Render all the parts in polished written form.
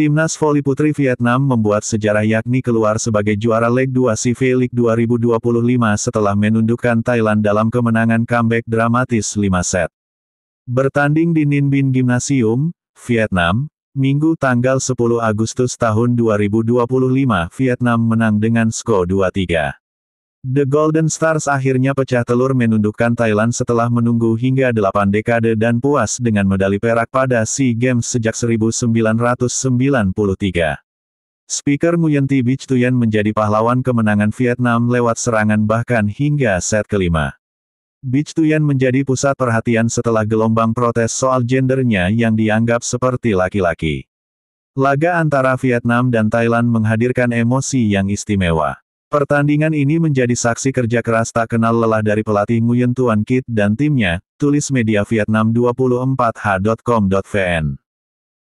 Timnas voli putri Vietnam membuat sejarah yakni keluar sebagai juara Leg 2 CV League 2025 setelah menundukkan Thailand dalam kemenangan comeback dramatis 5 set. Bertanding di Ninh Binh Gymnasium, Vietnam, Minggu tanggal 10 Agustus tahun 2025 Vietnam menang dengan skor 2-3. The Golden Stars akhirnya pecah telur menundukkan Thailand setelah menunggu hingga 8 dekade dan puas dengan medali perak pada SEA Games sejak 1993. Speaker Nguyen Thi Bich Thuyen menjadi pahlawan kemenangan Vietnam lewat serangan bahkan hingga set kelima. Bich Thuyen menjadi pusat perhatian setelah gelombang protes soal gendernya yang dianggap seperti laki-laki. Laga antara Vietnam dan Thailand menghadirkan emosi yang istimewa. Pertandingan ini menjadi saksi kerja keras tak kenal lelah dari pelatih Nguyen Tuan Kit dan timnya, tulis media Vietnam 24h.com.vn.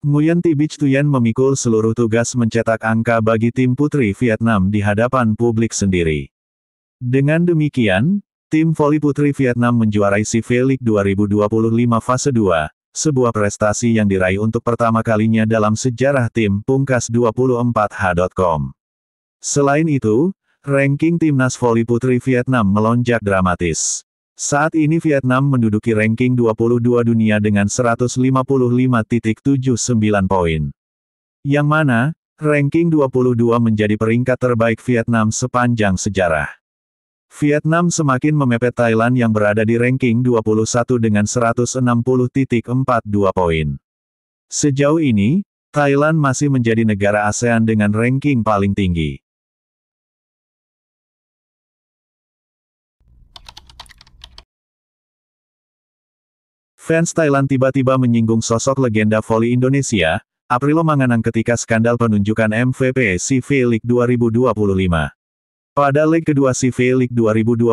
Nguyen Thi Bich Thuyen memikul seluruh tugas mencetak angka bagi tim putri Vietnam di hadapan publik sendiri. Dengan demikian, tim voli putri Vietnam menjuarai CV League 2025 fase 2, sebuah prestasi yang diraih untuk pertama kalinya dalam sejarah tim Pungkas 24h.com. Selain itu, ranking timnas voli putri Vietnam melonjak dramatis. Saat ini Vietnam menduduki ranking 22 dunia dengan 155.79 poin. Yang mana, ranking 22 menjadi peringkat terbaik Vietnam sepanjang sejarah. Vietnam semakin memepet Thailand yang berada di ranking 21 dengan 160.42 poin. Sejauh ini, Thailand masih menjadi negara ASEAN dengan ranking paling tinggi. Fans Thailand tiba-tiba menyinggung sosok legenda voli Indonesia, Aprilio Manganang ketika skandal penunjukan MVP CV League 2025. Pada leg kedua CV League 2025,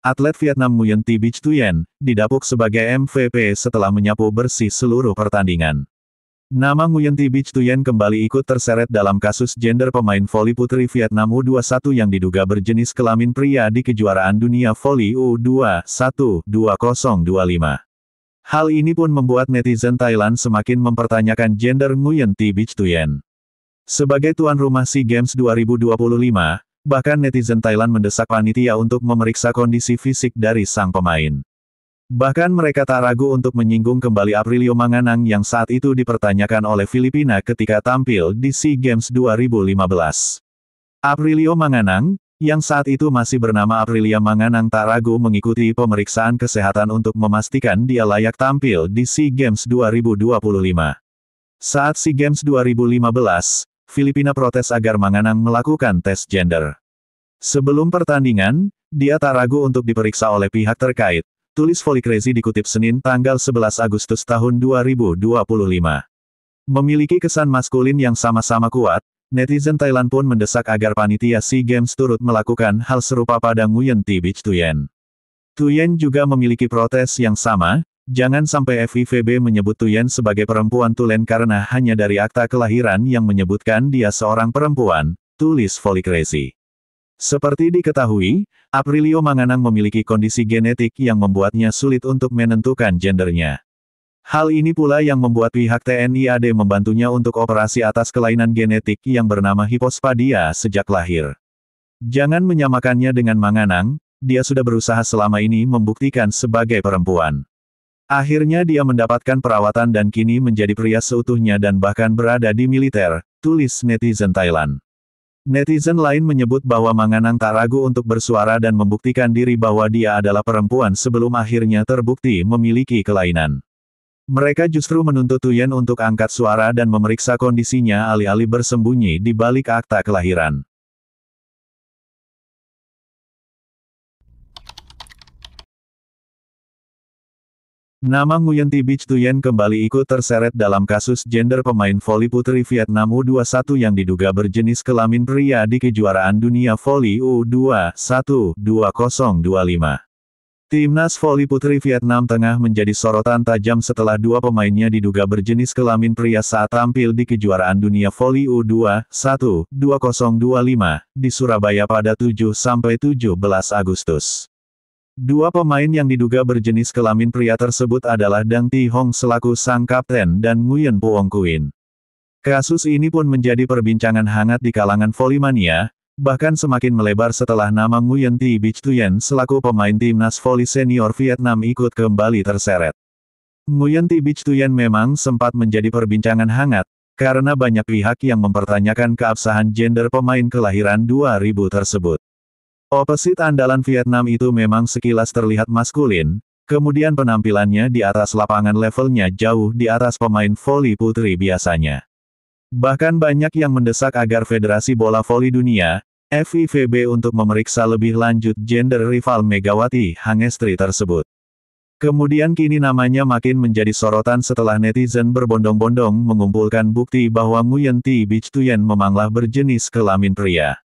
atlet Vietnam Nguyen Thi Bich Thuyen didapuk sebagai MVP setelah menyapu bersih seluruh pertandingan. Nama Nguyen Thi Bich Thuyen kembali ikut terseret dalam kasus gender pemain voli putri Vietnam U21 yang diduga berjenis kelamin pria di kejuaraan dunia voli U21 2025. Hal ini pun membuat netizen Thailand semakin mempertanyakan gender Nguyen Thi Bich Thuyen. Sebagai tuan rumah SEA Games 2025, bahkan netizen Thailand mendesak panitia untuk memeriksa kondisi fisik dari sang pemain. Bahkan mereka tak ragu untuk menyinggung kembali Aprilio Manganang yang saat itu dipertanyakan oleh Filipina ketika tampil di SEA Games 2015. Aprilio Manganang, yang saat itu masih bernama Aprilia Manganang tak ragu mengikuti pemeriksaan kesehatan untuk memastikan dia layak tampil di SEA Games 2025. Saat SEA Games 2015, Filipina protes agar Manganang melakukan tes gender. Sebelum pertandingan, dia tak ragu untuk diperiksa oleh pihak terkait, tulis Voli Crazy dikutip Senin tanggal 11 Agustus tahun 2025. Memiliki kesan maskulin yang sama-sama kuat, netizen Thailand pun mendesak agar panitia SEA Games turut melakukan hal serupa pada Nguyen Thi Bich Thuyen. Thuyen juga memiliki protes yang sama, jangan sampai FIVB menyebut Thuyen sebagai perempuan tulen karena hanya dari akta kelahiran yang menyebutkan dia seorang perempuan, tulis Voli Crazy. Seperti diketahui, Aprilio Manganang memiliki kondisi genetik yang membuatnya sulit untuk menentukan gendernya. Hal ini pula yang membuat pihak TNI AD membantunya untuk operasi atas kelainan genetik yang bernama hipospadia sejak lahir. Jangan menyamakannya dengan Manganang, dia sudah berusaha selama ini membuktikan sebagai perempuan. Akhirnya dia mendapatkan perawatan dan kini menjadi pria seutuhnya dan bahkan berada di militer, tulis netizen Thailand. Netizen lain menyebut bahwa Manganang tak ragu untuk bersuara dan membuktikan diri bahwa dia adalah perempuan sebelum akhirnya terbukti memiliki kelainan. Mereka justru menuntut Thuyen untuk angkat suara dan memeriksa kondisinya alih-alih bersembunyi di balik akta kelahiran. Nama Nguyen Thi Bich Thuyen kembali ikut terseret dalam kasus gender pemain voli putri Vietnam U21 yang diduga berjenis kelamin pria di kejuaraan dunia voli U21 2025. Timnas voli putri Vietnam tengah menjadi sorotan tajam setelah dua pemainnya diduga berjenis kelamin pria saat tampil di kejuaraan dunia voli U21 2025 di Surabaya pada 7-17 Agustus. Dua pemain yang diduga berjenis kelamin pria tersebut adalah Dang Thi Hong selaku sang kapten dan Nguyen Phuong Quyen. Kasus ini pun menjadi perbincangan hangat di kalangan volley-mania, bahkan semakin melebar setelah nama Nguyen Thi Bich Thuyen selaku pemain timnas voli senior Vietnam ikut kembali terseret. Nguyen Thi Bich Thuyen memang sempat menjadi perbincangan hangat, karena banyak pihak yang mempertanyakan keabsahan gender pemain kelahiran 2000 tersebut. Opposite andalan Vietnam itu memang sekilas terlihat maskulin, kemudian penampilannya di atas lapangan levelnya jauh di atas pemain voli putri biasanya. Bahkan banyak yang mendesak agar Federasi Bola Voli Dunia, FIVB untuk memeriksa lebih lanjut gender rival Megawati Hangestri tersebut. Kemudian kini namanya makin menjadi sorotan setelah netizen berbondong-bondong mengumpulkan bukti bahwa Nguyen Thi Bich Thuyen memanglah berjenis kelamin pria.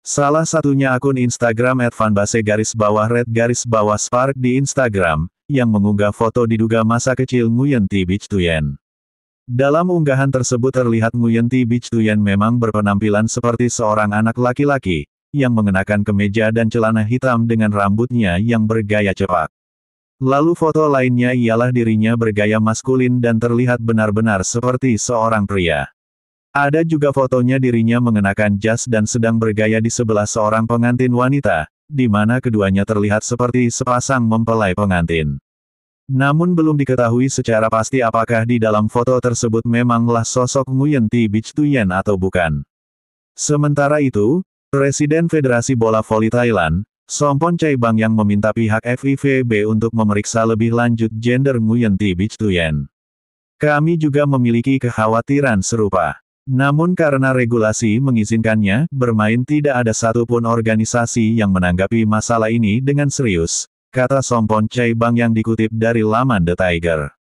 Salah satunya akun Instagram @fanbase_red_spark di Instagram, yang mengunggah foto diduga masa kecil Nguyen Thi Bich Thuyen. Dalam unggahan tersebut terlihat Nguyen Thi Bich Thuyen memang berpenampilan seperti seorang anak laki-laki, yang mengenakan kemeja dan celana hitam dengan rambutnya yang bergaya cepak. Lalu foto lainnya ialah dirinya bergaya maskulin dan terlihat benar-benar seperti seorang pria. Ada juga fotonya dirinya mengenakan jas dan sedang bergaya di sebelah seorang pengantin wanita, di mana keduanya terlihat seperti sepasang mempelai pengantin. Namun belum diketahui secara pasti apakah di dalam foto tersebut memanglah sosok Nguyen Thi Bich Thuyen atau bukan. Sementara itu, Presiden Federasi Bola Voli Thailand, Sompon Chaibang yang meminta pihak FIVB untuk memeriksa lebih lanjut gender Nguyen Thi Bich Thuyen. Kami juga memiliki kekhawatiran serupa. Namun karena regulasi mengizinkannya bermain, tidak ada satupun organisasi yang menanggapi masalah ini dengan serius, kata Sompon Chaibang yang dikutip dari laman The Tiger.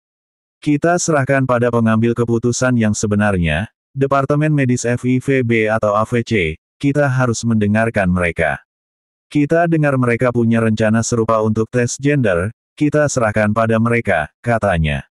Kita serahkan pada pengambil keputusan yang sebenarnya, Departemen Medis FIVB atau AVC, kita harus mendengarkan mereka. Kita dengar mereka punya rencana serupa untuk tes gender, kita serahkan pada mereka, katanya.